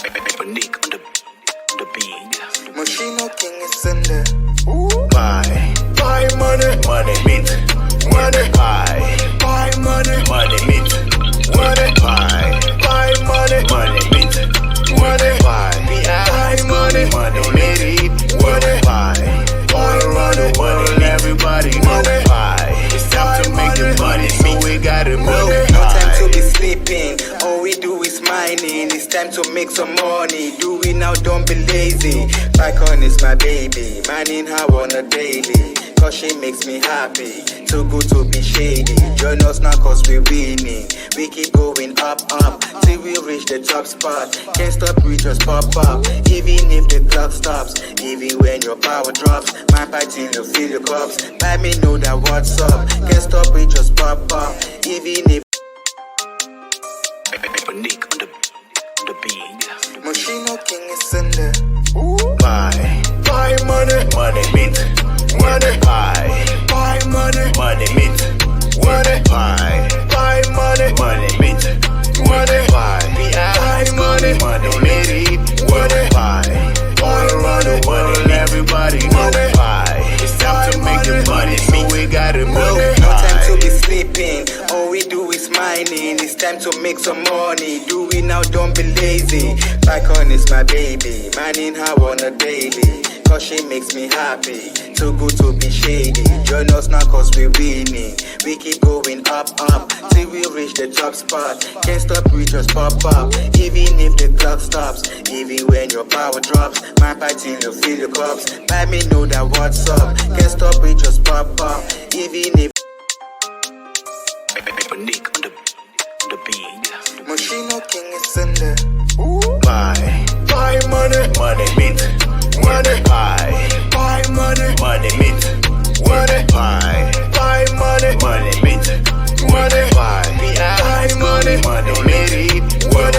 Nick on the beat. Moschino King is in there. Buy money, money mint. Money, buy money, money mint. Money, buy money, money mint. Money, buy money, money mint. Money, buy money, money. Everybody know it's time to make the money, so we gotta move. No time to be sleeping, all we do is mining. It's time to make some money, do it now, don't be lazy. Pycon is my baby, mining her on a daily. Cause she makes me happy, too good to be shady. Join us now cause we're winning. We keep going up, up, till we reach the top spot. Can't stop, we just pop up. Even if the clock stops, even when your power drops. My party, you feel your cups. Let me know that what's up. Can't stop, we just pop up. Even if Nick on the beat. Moschino King is in there. Buy money, money mint. Money, buy money, money mint. Money, buy money, money mint. Money, buy money, money mint. Money, buy money, money. Everybody know it's time to make the money, so we gotta move. No time to be sleeping, all we do is mining. It's time to make some money, do it now, don't be lazy. Pycon is my baby, mining her on a daily. Cause she makes me happy, too good to be shady. Join us now cause we're winning. We keep going up, up, till we reach the top spot. Can't stop, we just pop up. Even if the clock stops, even when your power drops. My party, you feel your cups. Let me know that what's up. Can't stop, we just pop up. Even if Nick on the beat. Moschino King is in there. Buy money, money mint. Money,